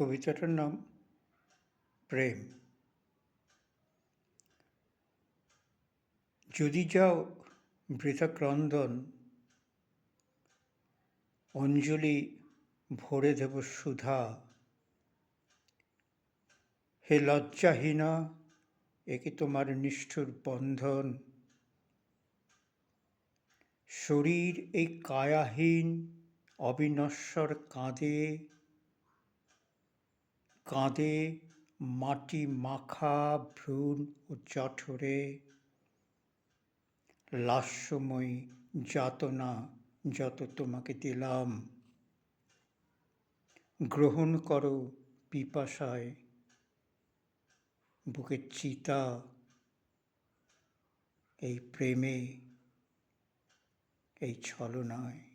কবিতাটার নাম প্রেম। যদি যাও বৃথা ক্রন্দন, অঞ্জলি ভরে দেব সুধা। হে লজ্জাহীনা, একে তোমার নিষ্ঠুর বন্ধন। শরীর এই কায়াহীন অবিনশ্বর কাঁদে, কাঁদে মাটি মাখা ভ্রূণ ও জঠরে। লাস্যময়ী যাতনা যত তোমাকে দিলাম, গ্রহণ করো পিপাসায় বুকের চিতা। এই প্রেমে, এই ছলনায়।